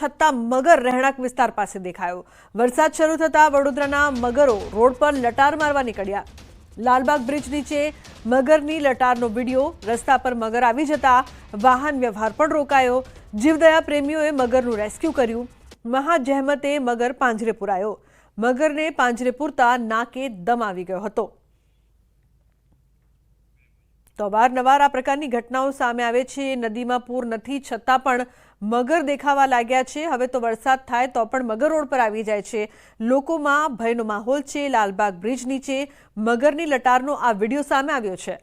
છતાં મગર રહેણાંક વિસ્તાર પાસે દેખાયો। વરસાદ શરૂ થતા વડોદરાના મગરો રોડ પર લટાર મારવા નીકળ્યા। લાલબાગ બ્રિજ નીચે મગરની લટારનો વિડીયો। રસ્તા પર મગર આવી જતા વાહન વ્યવહાર પણ રોકાયો। જીવદયા પ્રેમીઓએ મગરનું રેસ્ક્યુ કર્યું। મહા જહેમતે મગર પાંજરે પુરાયો। મગરને પાંજરે પૂરતા નાકે દમ આવી ગયો હતો। તો અવારનવાર આ પ્રકારની ઘટનાઓ સામે આવે છે। નદીમાં પૂર નથી છતાં પણ મગર દેખાવા લાગ્યા છે। હવે તો વરસાદ થાય તો પણ મગર રોડ પર આવી જાય છે। લોકોમાં ભયનો માહોલ છે। લાલબાગ બ્રિજ નીચે મગરની લટારનો આ વિડીયો સામે આવ્યો છે।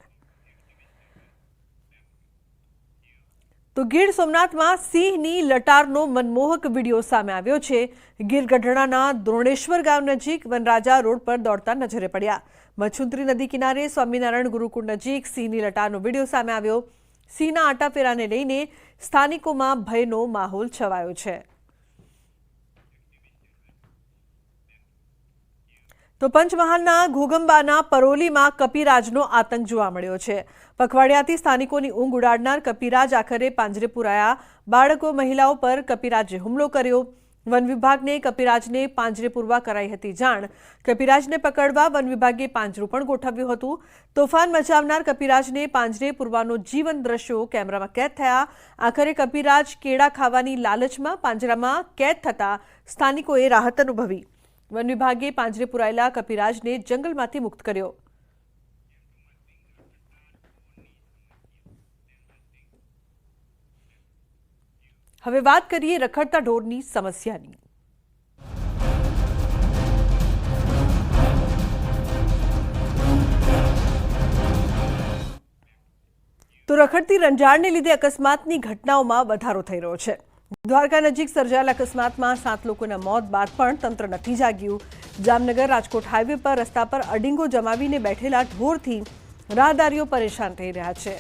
તો ગીર સોમનાથમાં સિંહની લટારનો મનમોહક વિડીયો સામે આવ્યો છે। ગીર ગઢડાના દ્રોણેશ્વર ગામ નજીક વનરાજા રોડ પર દોડતા નજરે પડ્યા। મચ્છુંત્રી નદી કિનારે સ્વામિનારાયણ ગુરુકુળ નજીક સિંહની લટારનો વિડીયો સામે આવ્યો। સિંહના આટાફેરાને લઈને સ્થાનિકોમાં ભયનો માહોલ છવાયો છે। તો પંચમહાલના ઘોગંબાના પરોલીમાં કપિરાજનો આતંક જોવા મળ્યો છે। પખવાડિયાથી સ્થાનિકોની ઊંઘ ઉડાડનાર કપિરાજ આખરે પાંજરે પુરાયા। બાળકો મહિલાઓ પર કપિરાજે હુમલો કર્યો। વન વિભાગને કપિરાજને પાંજરે પૂરવા કરાઈ હતી જાણ। કપિરાજને પકડવા વન વિભાગે પાંજરું પણ ગોઠવ્યું હતું। તોફાન મચાવનાર કપિરાજને પાંજરે પૂરવાનો જીવંત દ્રશ્યો કેમેરામાં કેદ થયા। આખરે કપિરાજ કેળા ખાવાની લાલચમાં પાંજરામાં કેદ થતા સ્થાનિકોએ રાહત અનુભવી। વન વિભાગે પાંજરે પુરાયેલા કપિરાજને જંગલમાંથી મુક્ત કર્યો। હવે વાત કરીએ રખડતા ઢોરની સમસ્યાની। તો રખડતી રંજાડને લીધે અકસ્માતની ઘટનાઓમાં વધારો થઈ રહ્યો છે। દ્વારકા નજીક સર્જાયેલા અકસ્માતમાં 7 લોકોના મોત બાદ પણ તંત્ર નથી જાગ્યું। જામનગર રાજકોટ હાઈવે પર રસ્તા પર અડીંગો જમાવીને બેઠેલા ઢોરથી રાહદારીઓ પરેશાન થઈ રહ્યા છે।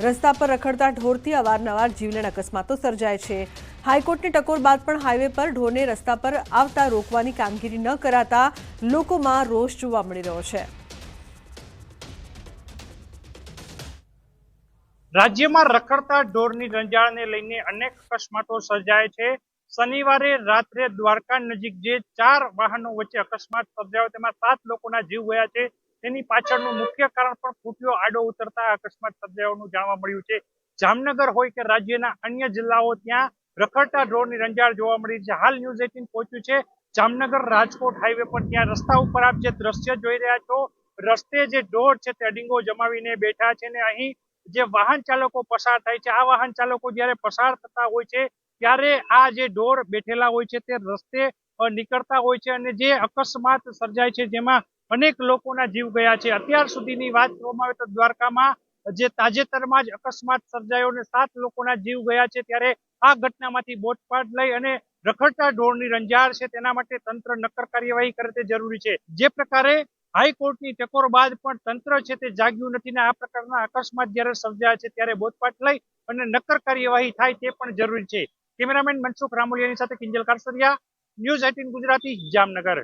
રસ્તા પર રખડતા ઢોરથી અવારનવાર જીવલેણ અકસ્માતો સર્જાય છે। હાઈકોર્ટની ટકોર બાદ પણ હાઈવે પર ઢોરને રસ્તા પર આવતા રોકવાની કામગીરી ન કરાતા લોકોમાં રોષ જોવા મળી રહ્યો છે। રાજ્યમાં રખડતા ઢોરની રંજાડને લઈને અનેક અકસ્માતો સર્જાય છે। શનિવારે રાત્રે દ્વારકા નજીક જે 4 વાહનો વચ્ચે અકસ્માત સર્જાયો તેમાં 7 લોકોના જીવ ગયા છે। તેની પાછળનું મુખ્ય કારણ પણ ફૂટ્યો આડો ઉતરતા અકસ્માત સર્જાયાનું જાણવા મળ્યું છે। જામનગર હોય કે રાજ્યના અન્ય જિલ્લાઓ ત્યાં રખડતા ઢોરની રંજાડ જોવા મળી છે। હાલ ન્યૂઝ 18 પહોંચ્યું છે જામનગર રાજકોટ હાઈવે પર। ત્યાં રસ્તા ઉપર આપ જે દ્રશ્ય જોઈ રહ્યા છો, રસ્તે જે ઢોર છે તે અડીંગો જમાવીને બેઠા છે ને અહીં જે વાહન ચાલકો પસાર થાય છે, આ વાહન ચાલકો જ્યારે પસાર થતા હોય છે ત્યારે આ જે ઢોર બેઠેલા હોય છે તે રસ્તે નીકળતા હોય છે અને જે અકસ્માત સર્જાય છે જેમાં અનેક લોકોના જીવ ગયા છે। અત્યાર સુધીની વાત કરવામાં આવે તો દ્વારકામાં જે તાજેતરમાં જ અકસ્માત સર્જાયો અને 7 લોકોના જીવ ગયા છે ત્યારે આ ઘટનામાંથી બોધપાઠ લઈ અને રખડતા ઢોરની રંજાડ છે તેના માટે તંત્ર નક્કર કાર્યવાહી કરે તે જરૂરી છે। જે પ્રકારે હાઈકોર્ટની ટકોર બાદ પણ તંત્ર છે તે જાગ્યું નથી ને આ પ્રકારના અકસ્માત જ્યારે સર્જાય છે ત્યારે બોધપાઠ લઈ અને નક્કર કાર્યવાહી થાય તે પણ જરૂરી છે। કેમેરામેન મનસુખ રામોલિયાની સાથે કિંજલ કારસરિયા, ન્યૂઝ 18 ગુજરાતી, જામનગર।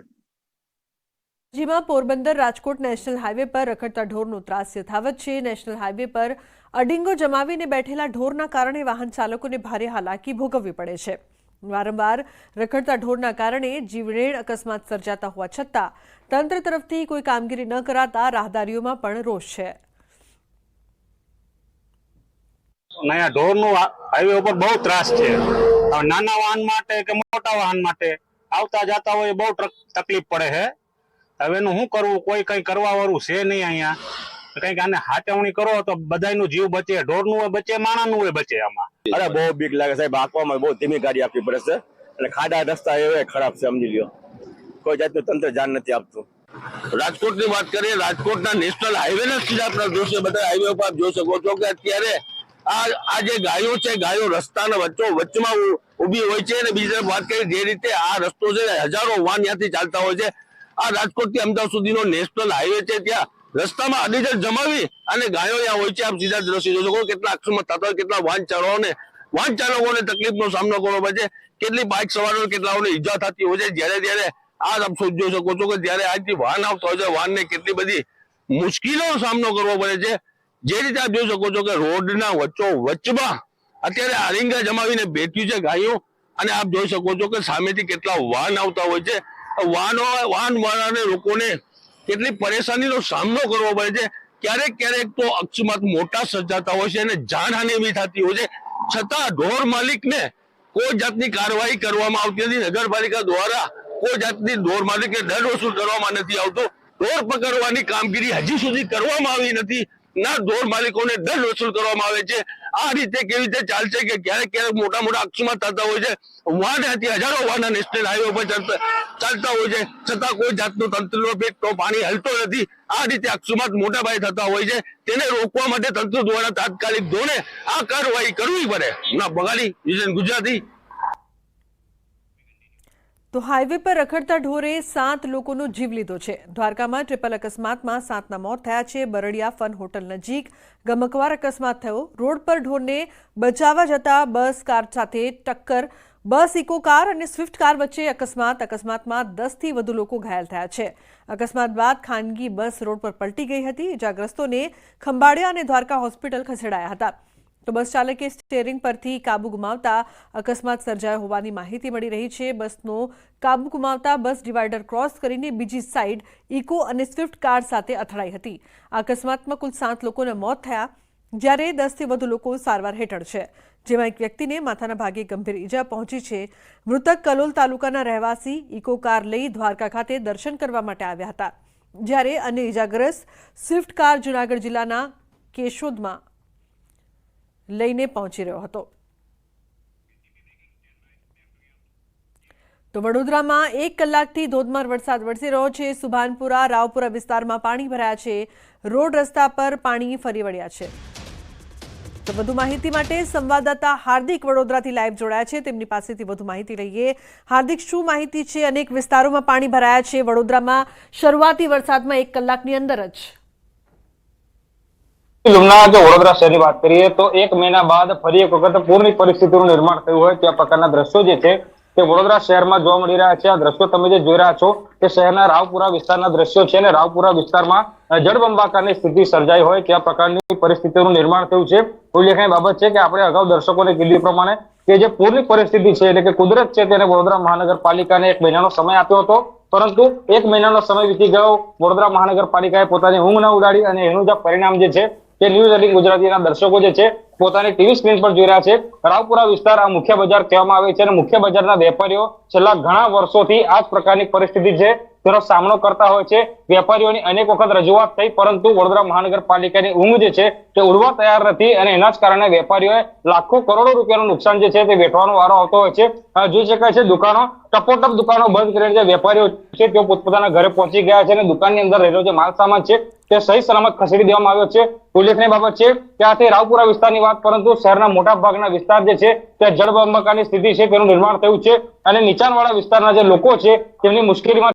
જેમાં પોરબંદર રાજકોટ નેશનલ હાઈવે પર રખડતા ઢોરનો ત્રાસ યથાવત છે। નેશનલ હાઈવે પર અડીંગો જમાવીને બેઠેલા ઢોરના કારણે વાહન ચાલકોને ભારે હાલાકી ભોગવવી પડે છે। વારંવાર રખડતા ઢોરના કારણે જીવલેણ અકસ્માત સર્જાતા હોવા છતાં તંત્ર તરફથી કોઈ કામગીરી ન કરાતા રાહદારીઓમાં પણ રોષ છે। નયા ઢોરનું હાઈવે ઉપર બહુ ત્રાસ છે। નાના વાહન માટે કે મોટા વાહન માટે આવતા જતા હોય બહુ તકલીફ પડે છે। હવે એનું શું કરવું, કોઈ કઈ કરવા વાળું છે નહીં અહીંયા। કઈક આને હાચવણી કરો તો બધાયનું જીવ બચે, ઢોરનું બચે, માણાનું બચે। આમાં અરે બહુ બીક લાગે સાહેબ, આંકવામાં બહુ ધીમી ગાડી આપવી પડે છે અને ખાડા રસ્તા એવા ખરાબ છે, સમજી લ્યો। કોઈ જાતનું તંત્ર ધ્યાન નથી આપતું। રાજકોટની વાત કરીએ, રાજકોટના નેશનલ હાઈવે ના સીધા આપણા દૃશ્ય બધા હાઈવે ઉપર આપ જોઈ શકો છો કે અત્યારે આ જે ગાયો છે, ગાયો રસ્તાના વચ્ચમાં ઉભી હોય છે અને બીજી તરફ વાત કરીએ જે રીતે આ રસ્તો છે હજારો વાહન ત્યાંથી ચાલતા હોય છે। આ રાજકોટ થી અમદાવાદ સુધીનો નેશનલ હાઈવે છે, ત્યાં રસ્તામાં અડીજણ જમાવી અને ગાયો ત્યાં હોય છે। આપ સીધા દ્રશ્ય જોઈ શકો કેટલા અકસ્માત થતા હોય, કેટલા વાહન ચાલકોને તકલીફનો સામનો કરવો પડે છે, કેટલી બાઇક સવારોને કેટલાઓને ઈજા થતી હોય છે। જ્યારે આ આપ જોઈ શકો છો કે જ્યારે આજથી વાહન આવતા હોય છે, વાહનને કેટલી બધી મુશ્કેલીનો સામનો કરવો પડે છે। જે રીતે આપ જોઈ શકો છો કે રોડના વચ્ચોવચ્ચમાં અત્યારે આરીંગા જમાવીને બેઠી છે ગાયો અને આપ જોઈ શકો છો કે સામેથી કેટલા વાહન આવતા હોય છે. વાહન વાળાને લોકોને કેટલી પરેશાનીનો સામનો કરવો પડે છે. ક્યારેક તો અકસ્માત મોટા સર્જાતા હોય છે અને જાનહાનિ બી થતી હોય છે. છતાં ઢોર માલિકને કોઈ જાતની કાર્યવાહી કરવામાં આવતી નથી. નગરપાલિકા દ્વારા કોઈ જાતની ઢોર માલિકને દંડ વસૂલ કરવામાં નથી આવતો. ઢોર પકડવાની કામગીરી હજી સુધી કરવામાં આવી નથી. ના ઢોર માલિકોને દંડ વસૂલ કરવામાં આવે છે. આ રીતે કેવી રીતે ચાલશે કે ક્યારેક મોટા અકસ્માત થતા હોય છે. હજારો વાહન નેશનલ હાઈવે પર ચાલતા હોય છે, છતાં કોઈ જાતનું તંત્રનો પેટનો પાણી હલતો નથી. આ રીતે અકસ્માત મોટા પાયે થતા હોય છે. તેને રોકવા માટે તંત્ર દ્વારા તાત્કાલિક ધોરણે આ કાર્યવાહી કરવી પડે. ના બગાડી વિઝન ગુજરાતી. તો હાઈવે પર રખડતા ઢોરે 7 લોકોનો જીવ લીધો છે. દ્વારકામાં ટ્રિપલ અકસ્માતમાં 7ના મોત થયા છે. બરડિયા ફન હોટલ નજીક ગમકવાર અકસ્માત થયો. રોડ પર ઢોરને બચાવવા જતા બસ કાર સાથે ટક્કર. બસ ઇકો કાર અને સ્વિફ્ટ કાર વચ્ચે અકસ્માતમાં 10થી વધુ લોકો ઘાયલ થયા છે. અકસ્માત બાદ ખાનગી બસ રોડ પર પલટી ગઈ હતી. ઇજાગ્રસ્તોને ખંભાળિયા અને દ્વારકા હોસ્પિટલ ખસેડાયા હતા. તો બસ ચાલકે સ્ટીયરિંગ પરથી કાબુ ગુમાવતા અકસ્માત સર્જાયો હોવાની માહિતી મળી રહી છે. બસનો કાબુ ગુમાવતા બસ ડિવાઈડર ક્રોસ કરીને બીજી સાઈડ ઇકો અને સ્વિફ્ટ કાર સાથે અથડાઈ હતી. આ અકસ્માતમાં કુલ 7 લોકોના મોત થયા, જ્યારે 10થી વધુ લોકો સારવાર હેઠળ છે, જેમાં એક વ્યક્તિને માથાના ભાગે ગંભીર ઈજા પહોંચી છે. મૃતક કલોલ તાલુકાના રહેવાસી ઇકો કાર લઈ દ્વારકા ખાતે દર્શન કરવા માટે આવ્યા હતા, જ્યારે અન્ય ઈજાગ્રસ્ત સ્વિફ્ટ કાર જૂનાગઢ જિલ્લાના કેશોદમાં લઈને પહોંચી રહ્યો હતો. તો વડોદરામાં 1 કલાકથી ધોધમાર વરસાદ વરસી રહ્યો છે. સુભાનપુરા રાવપુરા વિસ્તારમાં પાણી ભરાયા છે. રોડ રસ્તા પર પાણી ફરી વળ્યા છે. તો વધુ માહિતી માટે સંવાદદાતા હાર્દિક વડોદરાથી લાઈવ જોડાયા છે. તેમની પાસેથી વધુ માહિતી લઈએ. હાર્દિક, શું માહિતી છે? અનેક વિસ્તારોમાં પાણી ભરાયા છે વડોદરામાં શરૂઆતી વરસાદમાં 1 કલાકની અંદર જ. જો વડોદરા શહેરની વાત કરીએ તો 1 મહિના બાદ ફરી એક વખત પૂરની પરિસ્થિતિનું નિર્માણ થયું હોય તે પ્રકારના દ્રશ્યો જે છે તે વડોદરા શહેરમાં જોવા મળી રહ્યા છે. આ દ્રશ્યો તમે જે જોઈ રહ્યા છો તે શહેરના રાવપુરા વિસ્તારના દ્રશ્યો છે અને રાવપુરા વિસ્તારમાં જળબંબાકારની સ્થિતિ સર્જાઈ હોય તે પ્રકારની પરિસ્થિતિનું નિર્માણ થયું છે. ઉલ્લેખનીય બાબત છે કે આપણે અગાઉ દર્શકોને કીધું પ્રમાણે કે જે પૂરની પરિસ્થિતિ છે એટલે કે કુદરત છે તેને વડોદરા મહાનગરપાલિકાને 1 મહિનાનો સમય આપ્યો હતો, પરંતુ 1 મહિનાનો સમય વીતી ગયો. વડોદરા મહાનગરપાલિકાએ પોતાની ઊંઘ ન ઉડાડી અને એનું જે પરિણામ જે છે તે ન્યૂઝ 18 ગુજરાતીના દર્શકો જે છે પોતાની ટીવી સ્ક્રીન પર જોઈ રહ્યા છે. રાવપુરા વિસ્તાર આ મુખ્ય બજાર કહેવામાં આવે છે અને મુખ્ય બજારના વેપારીઓ છેલ્લા ઘણા વર્ષોથી આ જ પ્રકારની પરિસ્થિતિ છે તેનો સામનો કરતા હોય છે. વેપારીઓની અનેક વખત રજૂઆત થઈ, પરંતુ વડોદરા મહાનગરપાલિકાની ઊંઘ જે છે તે ઉડવા તૈયાર નથી અને એના જ કારણે વેપારીઓએ લાખો કરોડો રૂપિયાનું નુકસાન જે છે તે વેઠવાનો વારો આવતો હોય છે. જોઈ શકાય છે દુકાનો ટપોટપ દુકાનો બંધ કરીને જે વેપારીઓ છે તેઓ પોતપોતાના ઘરે પહોંચી ગયા છે અને દુકાનની અંદર રહેલો જે માલ સામાન છે તે સહી સલામત ખસેડી દેવામાં આવ્યો છે. ઉલ્લેખનીય બાબત છે કે આ રાવપુરા વિસ્તારની વાત, પરંતુ શહેરના મોટા ભાગના વિસ્તાર જે છે તે જળબંબાકારની સ્થિતિ છે તેનું નિર્માણ થયું છે અને નીચાણવાળા વિસ્તારના જે લોકો છે તેમની મુશ્કેલીમાં